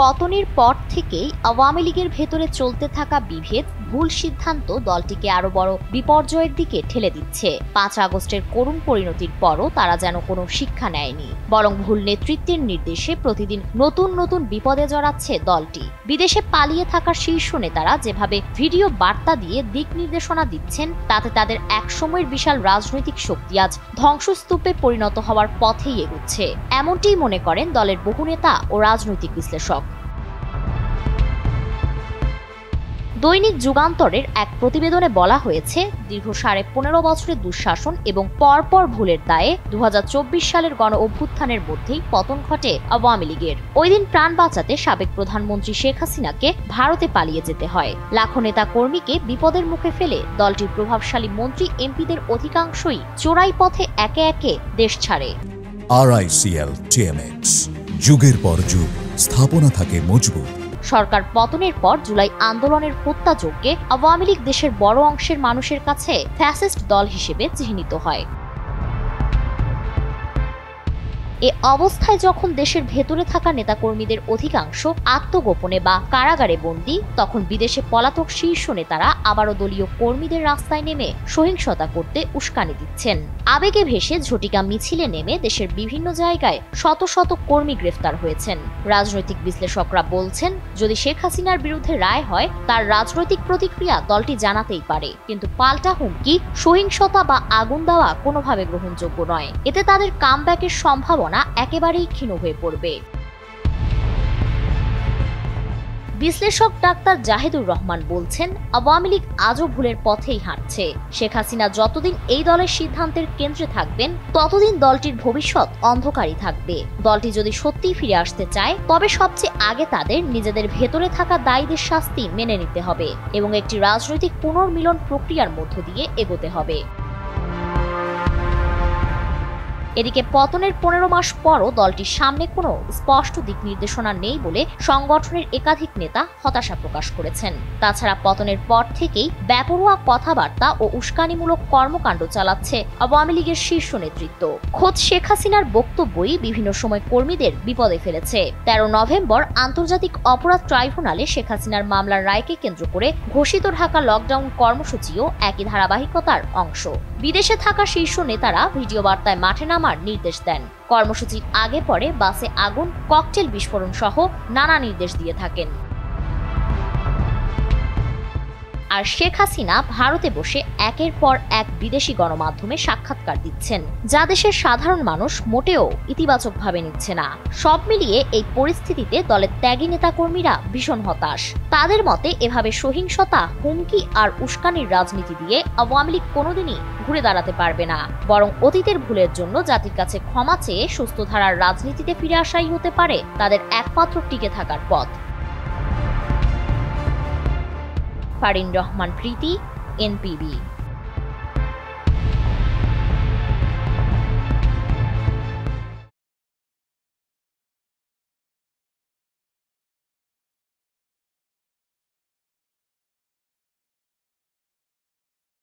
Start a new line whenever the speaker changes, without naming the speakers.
পতনের পর থেকেই আওয়ামী লীগের ভেতরে চলতে থাকা বিভেদ, ভুল সিদ্ধান্ত দলটিকে আরো বড় বিপর্যয়ের দিকে ঠেলে দিচ্ছে। ৫ আগস্টের করুণ পরিণতির পরও তারা যেন কোনো শিক্ষা নেয়নি, বরং ভুল নেতৃত্বের নির্দেশে প্রতিদিন নতুন নতুন বিপদে জড়াচ্ছে দলটি। বিদেশে পালিয়ে থাকা শীর্ষ নেতারা যেভাবে ভিডিও বার্তা দিয়ে দিক নির্দেশনা দিচ্ছেন, তাতে তাদের একসময়ের বিশাল রাজনৈতিক শক্তি আজ ধ্বংসস্তূপে পরিণত হওয়ার পথেই এগুচ্ছে, এমনটিই মনে করেন দলের বহু নেতা ও রাজনৈতিক বিশ্লেষক। দৈনিক যুগান্তরের এক প্রতিবেদনে বলা হয়েছে, দীর্ঘ ১৫.৫ বছরের দুঃশাসন এবং পরপর ভুলের দায়ে ২০২৪ সালের গণ অভ্যুত্থানের মধ্যেই পতন ঘটে আওয়ামী লীগের। ওই দিন প্রাণ বাঁচাতে সাবেক প্রধানমন্ত্রী শেখ হাসিনাকে ভারতে পালিয়ে যেতে হয়। লাখো নেতা কর্মীকে বিপদের মুখে ফেলে দলটির প্রভাবশালী মন্ত্রী এমপিদের অধিকাংশই চোরাই পথে একে একে দেশ ছাড়ে।
RICL TMX, যুগের পর যুগ স্থাপনা থাকে মজবুত।
সরকার পতনের পর জুলাই আন্দোলনের হত্যাযজ্ঞে আওয়ামী লীগ দেশের বড় অংশের মানুষের কাছে ফ্যাসিস্ট দল হিসেবে চিহ্নিত হয়। এ অবস্থায় যখন দেশের ভেতরে থাকা নেতাকর্মীদের অধিকাংশ আত্মগোপনে বা কারাগারে বন্দী, তখন বিদেশে পলাতক শীর্ষ নেতারা আবারও দলীয় কর্মীদের রাস্তায় নেমে সহিংসতা করতে উস্কানি দিচ্ছেন। আবেগে ভেসে ঝটিকা মিছিলে নেমে দেশের বিভিন্ন জায়গায় শত শত কর্মী গ্রেফতার হয়েছেন। রাজনৈতিক বিশ্লেষকরা বলছেন, যদি শেখ হাসিনার বিরুদ্ধে রায় হয়, তার রাজনৈতিক প্রতিক্রিয়া দলটি জানাতেই পারে, কিন্তু পাল্টা হুমকি, সহিংসতা বা আগুন দেওয়া কোনোভাবে গ্রহণযোগ্য নয়। এতে তাদের কামব্যাকের সম্ভাবনা একেবারেই ক্ষীণ হয়ে পড়বে। বিশ্লেষক ডাক্তার জাহিদুর রহমান বলছেন, আওয়ামী লীগ আজও ভুলের পথেই হাঁটছে। শেখ হাসিনা যতদিন এই দলের সিদ্ধান্তের কেন্দ্রে থাকবেন, ততদিন দলটির ভবিষ্যৎ অন্ধকারই থাকবে। দলটি যদি সত্যিই ফিরে আসতে চায়, তবে সবচেয়ে আগে তাদের নিজেদের ভেতরে থাকা দায়ীদের শাস্তি মেনে নিতে হবে এবং একটি রাজনৈতিক পুনর্মিলন প্রক্রিয়ার মধ্য দিয়ে এগোতে হবে। এদিকে পতনের ১৫ মাস পরও দলটির সামনে কোনো স্পষ্ট দিক নির্দেশনা নেই বলে সংগঠনের একাধিক নেতা হতাশা প্রকাশ করেছেন। তাছাড়া পতনের পর থেকেই বেপরোয়া কথাবার্তা ও উস্কানিমূলক কর্মকাণ্ড চালাচ্ছে আওয়ামী লীগের শীর্ষ নেতৃত্ব। খোদ শেখ হাসিনার বক্তব্যই বিভিন্ন সময় কর্মীদের বিপদে ফেলেছে। ১৩ নভেম্বর আন্তর্জাতিক অপরাধ ট্রাইব্যুনালে শেখ হাসিনার মামলার রায়কে কেন্দ্র করে ঘোষিত ঢাকা লকডাউন কর্মসূচিও একই ধারাবাহিকতার অংশ। বিদেশে থাকা শীর্ষ নেতারা ভিডিও বার্তায় মাঠে নামার নির্দেশ দেন। কর্মসূচির আগে পরে বাসে আগুন, ককটেল বিস্ফোরণ সহ নানা নির্দেশ দিয়ে থাকেন। আর শেখ হাসিনা ভারতে বসে একের পর এক বিদেশি গণমাধ্যমে সাক্ষাৎকার দিচ্ছেন, যা দেশের সাধারণ মানুষ মোটেও ইতিবাচকভাবে নিচ্ছে না। সব মিলিয়ে এই পরিস্থিতিতে দলের ত্যাগী নেতাকর্মীরা ভীষণ হতাশ। তাদের মতে, এভাবে সহিংসতা, হুমকি আর উস্কানির রাজনীতি দিয়ে আওয়ামী লীগ কোনোদিনই ঘুরে দাঁড়াতে পারবে না, বরং অতীতের ভুলের জন্য জাতির কাছে ক্ষমা চেয়ে সুস্থ ধারার রাজনীতিতে ফিরে আসাই হতে পারে তাদের একমাত্র টিকে থাকার পথ। ফারিন রহমান প্রীতি, NPB।